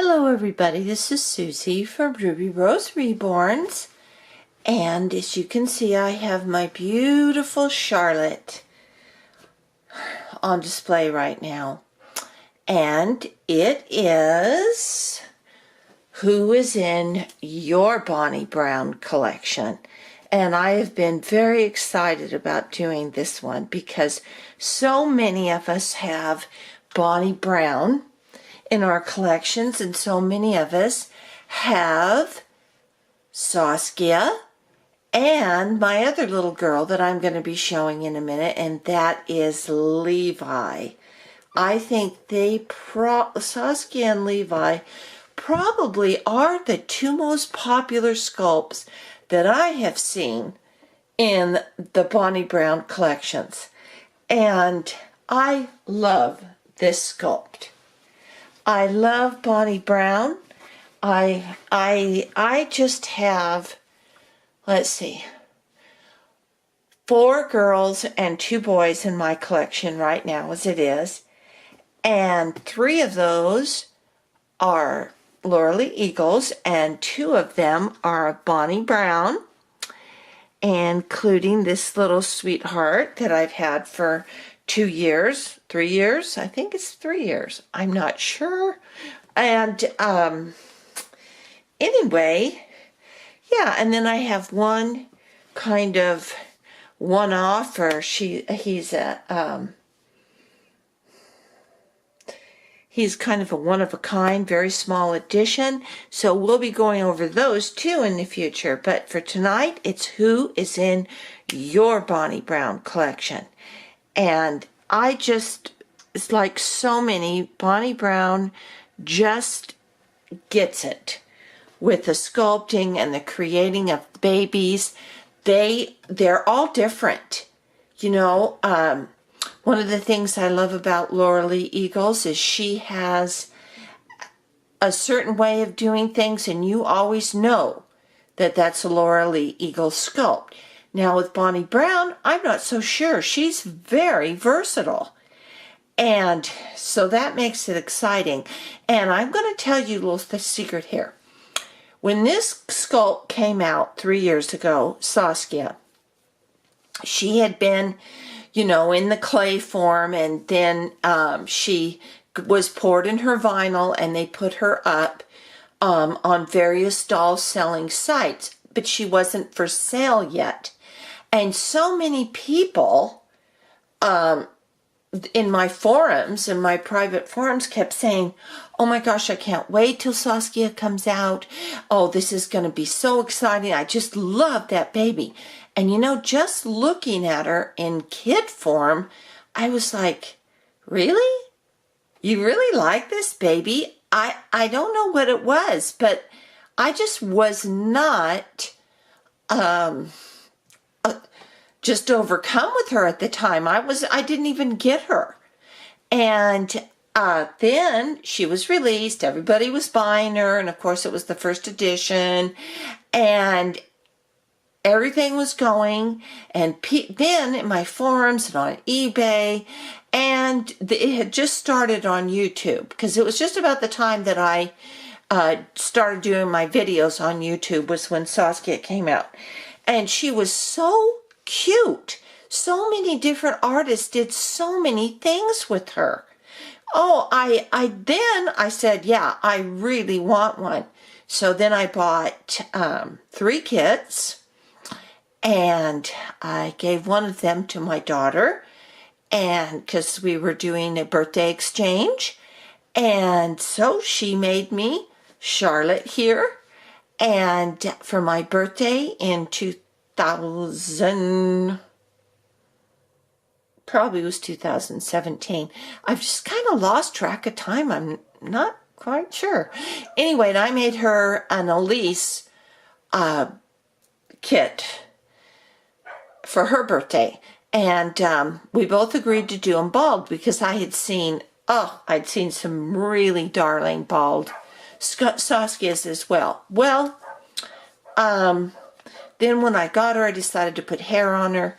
Hello everybody, this is Susie from Ruby Rose Reborns, and as you can see I have my beautiful Charlotte on display right now, and it is who is in your Bonnie Brown collection. And I have been very excited about doing this one because so many of us have Bonnie Brown in our collections, and so many of us have Saskia and my other little girl that I'm going to be showing in a minute, and that is Levi. I think Saskia and Levi probably are the two most popular sculpts that I have seen in the Bonnie Brown collections, and I love this sculpt. I love Bonnie Brown. I just have, let's see, 4 girls and 2 boys in my collection right now as it is. And 3 of those are Lauralee Eagles, and 2 of them are Bonnie Brown, including this little sweetheart that I've had for 2 years, 3 years. I think it's 3 years. I'm not sure. And anyway, yeah. And then I have one kind of one-off, or he's kind of a one-of-a-kind, very small edition. So we'll be going over those too in the future. But for tonight, it's who is in your Bonnie Brown collection. And it's like so many, Bonnie Brown just gets it with the sculpting and the creating of babies. They're all different. You know, one of the things I love about Lauralee Eagles is she has a certain way of doing things, and you always know that that's a Lauralee Eagles sculpt. Now with Bonnie Brown, I'm not so sure. She's very versatile. And so that makes it exciting. And I'm going to tell you a little secret here. When this sculpt came out 3 years ago, Saskia, she had been, you know, in the clay form, and then she was poured in her vinyl, and they put her up on various doll selling sites, but she wasn't for sale yet. And so many people in my forums, in my private forums, kept saying, oh my gosh, I can't wait till Saskia comes out. Oh, this is going to be so exciting. I just love that baby. And you know, just looking at her in kid form, I was like, really? You really like this baby? I don't know what it was, but I just was not just overcome with her at the time. I didn't even get her. And then she was released. Everybody was buying her, and of course it was the first edition, and everything was going. And then in my forums and on eBay, and it had just started on YouTube, because it was just about the time that I started doing my videos on YouTube was when Saskia came out. And she was so cute. So many different artists did so many things with her. Oh, then I said, yeah, I really want one. So then I bought 3 kits, and I gave one of them to my daughter, and because we were doing a birthday exchange, and so she made me Charlotte here, and for my birthday in 2000, probably was 2017. I've just kind of lost track of time. I'm not quite sure. Anyway, and I made her an Elise kit for her birthday. And we both agreed to do them bald, because I'd seen some really darling bald Saskia's as well. Well, then when I got her, I decided to put hair on her,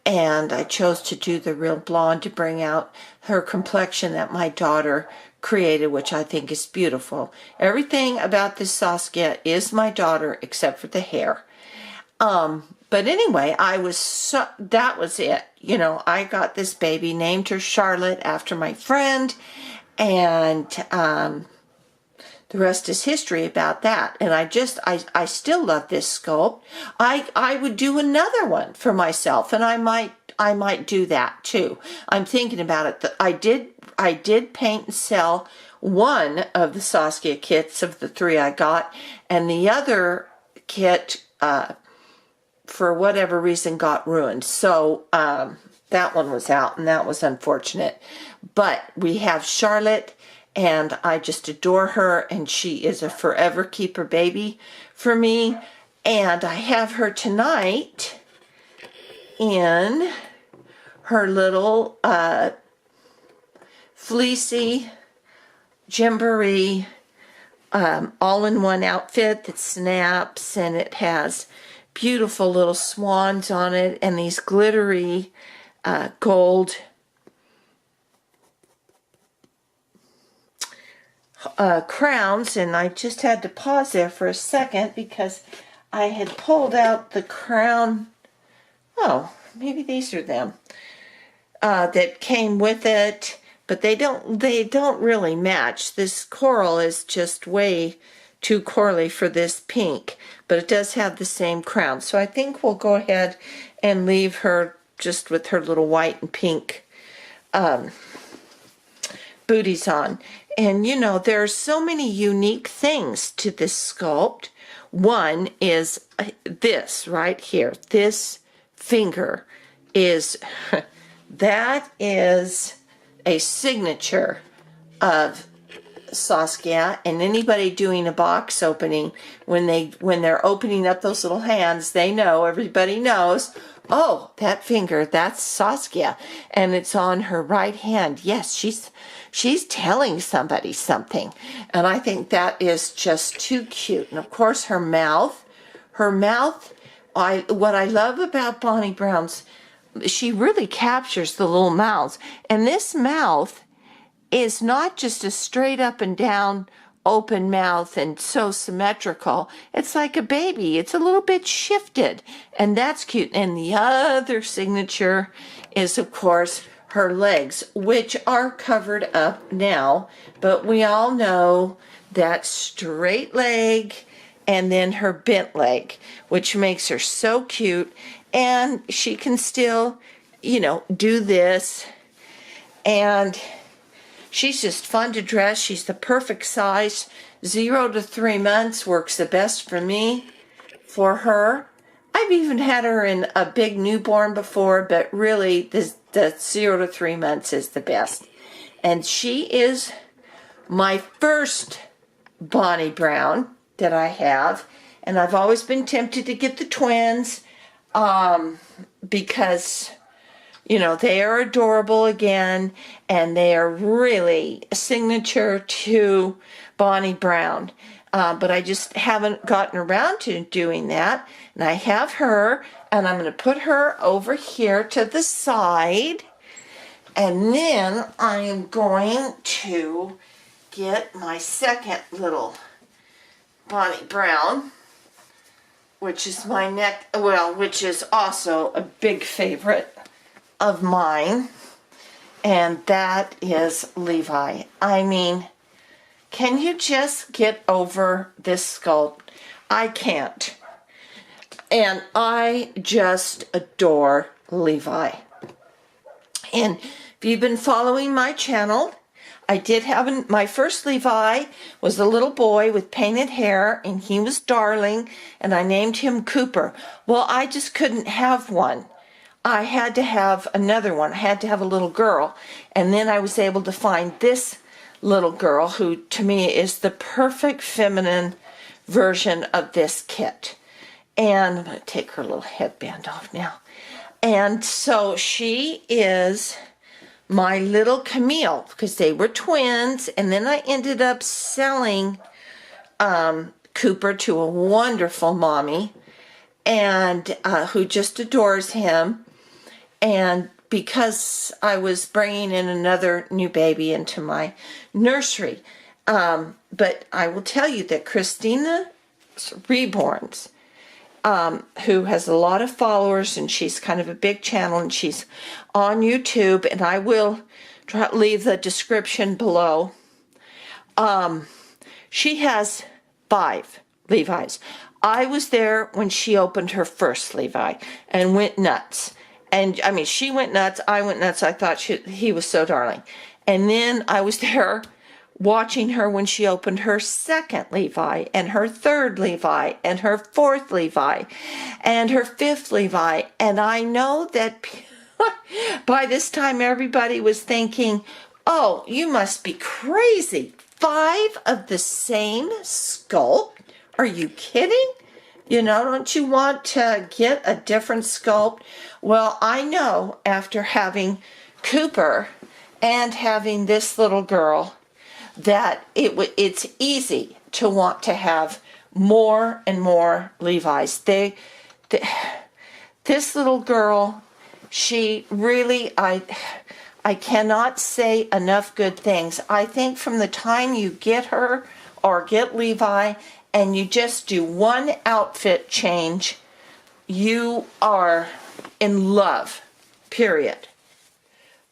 and I chose to do the real blonde to bring out her complexion that my daughter created, which I think is beautiful. Everything about this Saskia is my daughter except for the hair. But anyway, that was it. You know, I got this baby, named her Charlotte after my friend, and the rest is history about that. And I still love this sculpt. I would do another one for myself, and I might do that too. I'm thinking about it. I did paint and sell one of the Saskia kits of the 3 I got, and the other kit, for whatever reason, got ruined. So that one was out, and that was unfortunate. But we have Charlotte, and I just adore her, and she is a forever keeper baby for me. And I have her tonight in her little fleecy gymboree all-in-one outfit that snaps, and it has beautiful little swans on it and these glittery gold crowns. And I just had to pause there for a second because I had pulled out the crown. Oh, maybe these are them that came with it, but they don't really match. This coral is just way too corally for this pink, but it does have the same crown. So I think we'll go ahead and leave her just with her little white and pink booties on. And you know, there are so many unique things to this sculpt. One is this right here. This finger is, that is a signature of Saskia, and anybody doing a box opening, when they're opening up those little hands, they know, everybody knows, oh, that finger, that's Saskia, and it's on her right hand. Yes, she's telling somebody something, and I think that is just too cute. And of course, her mouth, what I love about Bonnie Brown's, she really captures the little mouths, and this mouth is not just a straight up and down open mouth and so symmetrical. It's like a baby. It's a little bit shifted, and that's cute. And the other signature is, of course, her legs, which are covered up now, but we all know that straight leg and then her bent leg, which makes her so cute. And she can still, you know, do this, and she's just fun to dress. She's the perfect size. 0 to 3 months works the best for me, for her. I've even had her in a big newborn before, but really the 0 to 3 months is the best. And she is my first Bonnie Brown that I have. And I've always been tempted to get the twins because, you know, they are adorable again, and they are really a signature to Bonnie Brown. But I just haven't gotten around to doing that. And I have her, and I'm going to put her over here to the side. And then I am going to get my second little Bonnie Brown, which is which is also a big favorite of mine, and that is Levi. I mean, can you just get over this sculpt? I can't. And I just adore Levi. And if you've been following my channel, I did have my first Levi was a little boy with painted hair, and he was darling, and I named him Cooper. Well, I just couldn't have one. I had to have another one. I had to have a little girl. And then I was able to find this little girl who, to me, is the perfect feminine version of this kit. And I'm going to take her little headband off now. And so she is my little Camille, because they were twins, and then I ended up selling Cooper to a wonderful mommy, and who just adores him. And because I was bringing in another new baby into my nursery. But I will tell you that Christina Reborns, who has a lot of followers, and she's kind of a big channel, and she's on YouTube, and I will leave the description below. She has 5 Levi's. I was there when she opened her first Levi and went nuts. And I mean, she went nuts, I went nuts. I thought he was so darling. And then I was there watching her when she opened her second Levi and her third Levi and her fourth Levi and her fifth Levi. And I know that by this time everybody was thinking, oh, you must be crazy. 5 of the same sculpt? Are you kidding? You know, don't you want to get a different sculpt? Well, I know after having Cooper and having this little girl that it's easy to want to have more and more Levi's. This little girl, she really, I cannot say enough good things. I think from the time you get her or get Levi and you just do one outfit change, you are in love, period.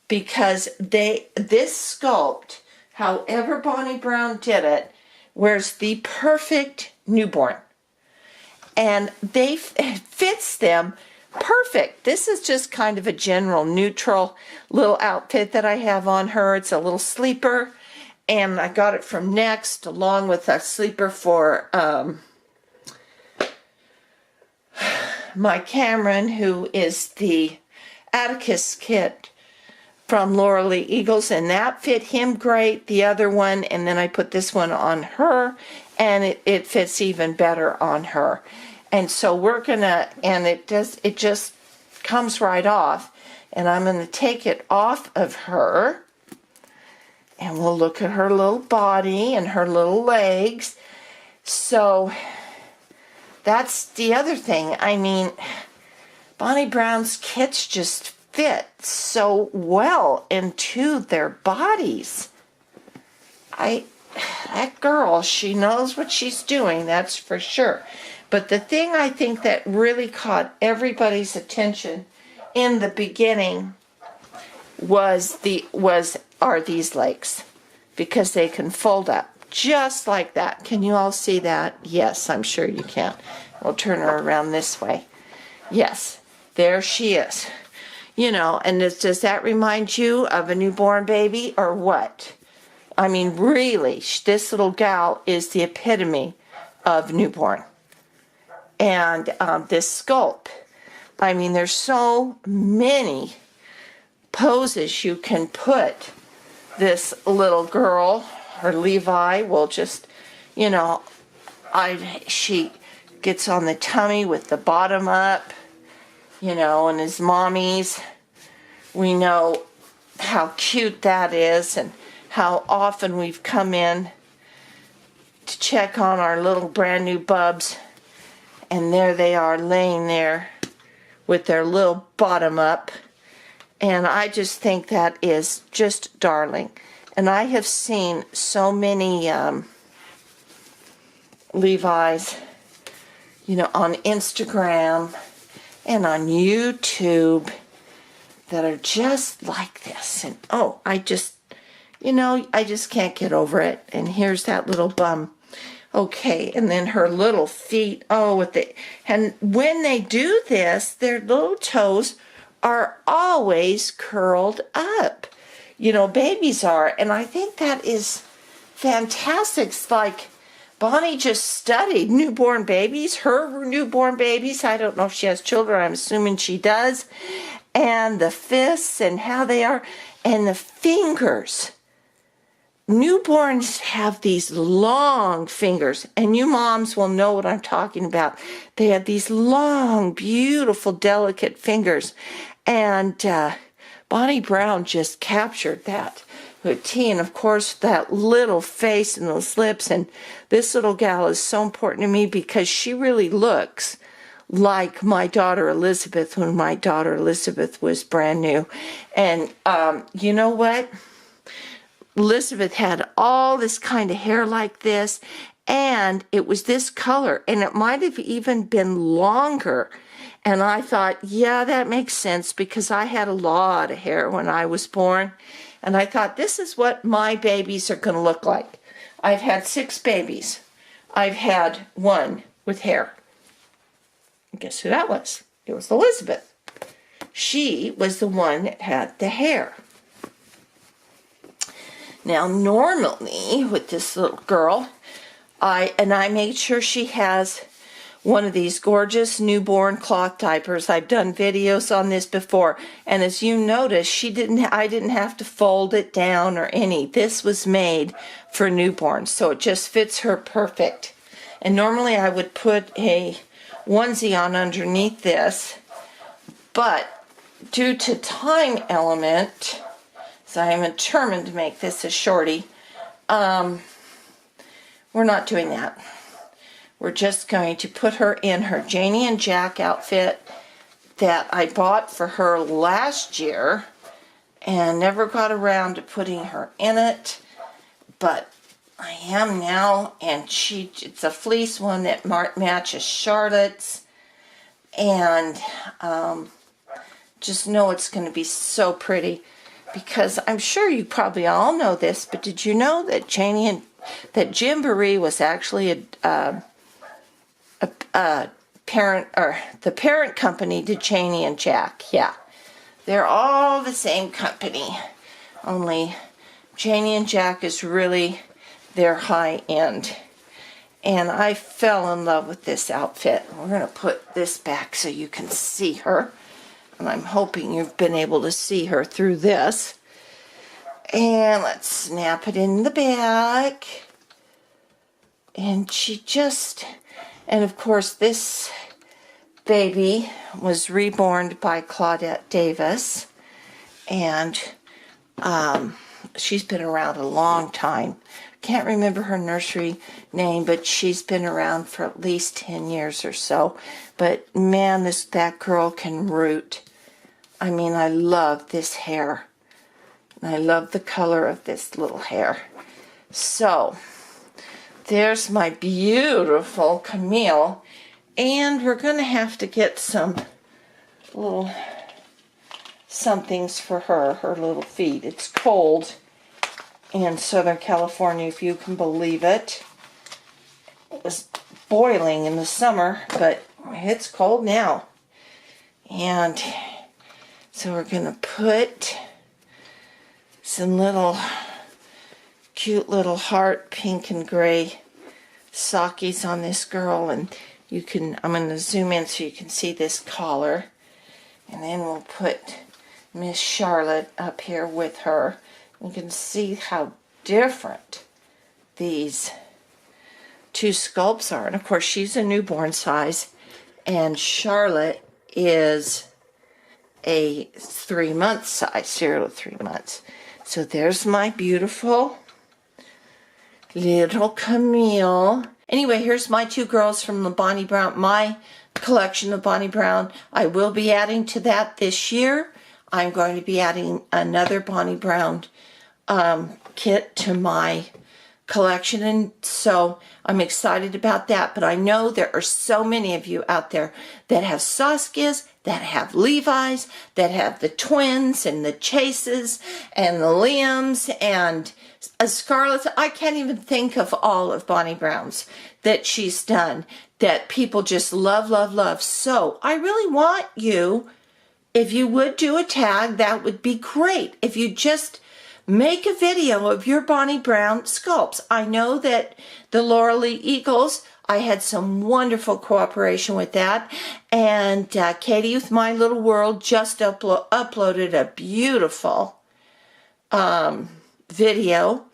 Because this sculpt, however Bonnie Brown did it, wears the perfect newborn. And it fits them perfect. This is just kind of a general neutral little outfit that I have on her. It's a little sleeper, and I got it from Next along with a sleeper for my Cameron, who is the Atticus kit from Laura Lee Eagles, and that fit him great. The other one, and then I put this one on her, and it fits even better on her. And so we're gonna, and it just comes right off, and I'm gonna take it off of her, and we'll look at her little body and her little legs. So that's the other thing. I mean, Bonnie Brown's kits just fit so well into their bodies. That girl, she knows what she's doing, that's for sure. But the thing I think that really caught everybody's attention in the beginning are these legs, because they can fold up just like that. Can you all see that? Yes, I'm sure you can. We'll turn her around this way. Yes, there she is. You know, and does that remind you of a newborn baby or what? I mean, really, this little gal is the epitome of newborn. And this sculpt, I mean, there's so many poses you can put this little girl, her Levi, will just, you know, she gets on the tummy with the bottom up, you know, and his mommies, we know how cute that is and how often we've come in to check on our little brand new bubs, and there they are laying there with their little bottom up. And I just think that is just darling. And I have seen so many Levi's, you know, on Instagram and on YouTube that are just like this. And oh, I just can't get over it. And here's that little bum. Okay, and then her little feet. Oh, and when they do this, their little toes are always curled up. You know, babies are. And I think that is fantastic. It's like Bonnie just studied newborn babies, her newborn babies. I don't know if she has children. I'm assuming she does. And the fists and how they are. And the fingers. Newborns have these long fingers, and you moms will know what I'm talking about. They have these long, beautiful, delicate fingers, and Bonnie Brown just captured that with T, and of course that little face and those lips. And this little gal is so important to me because she really looks like my daughter Elizabeth when my daughter Elizabeth was brand new. And you know what? Elizabeth had all this kind of hair like this, and it was this color, and it might have even been longer. And I thought, yeah, that makes sense, because I had a lot of hair when I was born. And I thought, this is what my babies are going to look like. I've had 6 babies. I've had 1 with hair. And guess who that was? It was Elizabeth. She was the one that had the hair. Now, normally with this little girl, I made sure she has one of these gorgeous newborn cloth diapers. I've done videos on this before, and as you notice, I didn't have to fold it down or any. This was made for newborns, so it just fits her perfect. And normally I would put a onesie on underneath this, but due to time element, so I am determined to make this a shorty, we're not doing that. We're just going to put her in her Janie and Jack outfit that I bought for her last year and never got around to putting her in it, but I am now, and it's a fleece one that matches Charlotte's, and just know it's going to be so pretty, because I'm sure you probably all know this, but did you know that Gymboree was actually a parent, or the parent company to Janie and Jack? Yeah, they're all the same company, only Janie and Jack is really their high end. And I fell in love with this outfit. We're going to put this back so you can see her, and I'm hoping you've been able to see her through this. And let's snap it in the back. And and of course this baby was reborn by Claudette Davis, and she's been around a long time. Can't remember her nursery name, but she's been around for at least 10 years or so. But man, that girl can root. I mean, I love this hair. I love the color of this little hair. So there's my beautiful Camille, and we're going to have to get some little somethings for her little feet. It's cold in Southern California, if you can believe it. It was boiling in the summer, but it's cold now. And so we're going to put some cute little heart pink and gray sockies on this girl, and I'm going to zoom in so you can see this collar, and then we'll put Miss Charlotte up here with her. You can see how different these 2 sculpts are, and of course she's a newborn size, and Charlotte is a 3-month size, 0 to 3 months. So there's my beautiful little Camille. Anyway, here's my 2 girls from the Bonnie Brown, my collection of Bonnie Brown. I will be adding to that this year. I'm going to be adding another Bonnie Brown kit to my collection, and so I'm excited about that. But I know there are so many of you out there that have Saskias, that have Levi's, that have the twins and the Chases and the Liams and Scarlett's. I can't even think of all of Bonnie Brown's that she's done that people just love, love, love. So I really want you, if you would do a tag, that would be great. If you just make a video of your Bonnie Brown sculpts. I know that the Laura Lee Eagles, I had some wonderful cooperation with that. And Katie with My Little World just uploaded a beautiful video.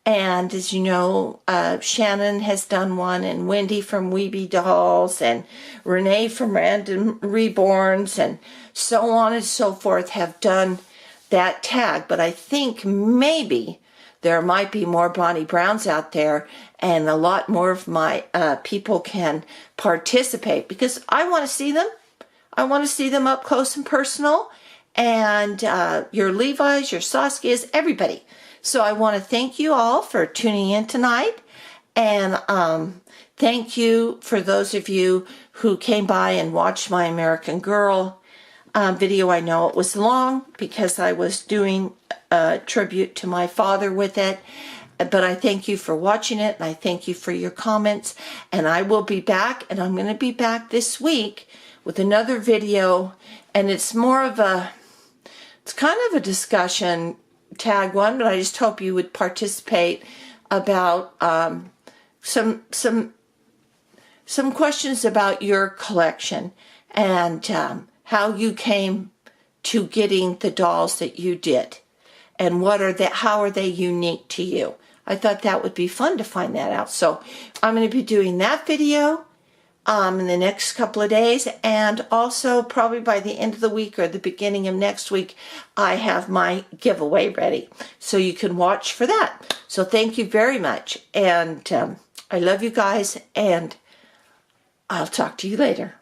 And as you know, Shannon has done one, and Wendy from Weeby Dolls, and Renee from Random Reborns, and so on and so forth have done that tag. But I think maybe there might be more Bonnie Browns out there, and a lot more of my people can participate, because I want to see them. I want to see them up close and personal, and your Levi's, your Saskias, everybody. So I want to thank you all for tuning in tonight, and thank you for those of you who came by and watched my American Girl video. I know it was long because I was doing a tribute to my father with it, but I thank you for watching it, and I thank you for your comments, and I will be back, and I'm going to be back this week with another video, and it's more of a, it's kind of a discussion tag one, but I just hope you would participate about some questions about your collection, and how you came to getting the dolls that you did, and how are they unique to you. I thought that would be fun to find that out. So I'm going to be doing that video in the next couple of days, and also probably by the end of the week or the beginning of next week, I have my giveaway ready. So you can watch for that. So thank you very much, and I love you guys, and I'll talk to you later.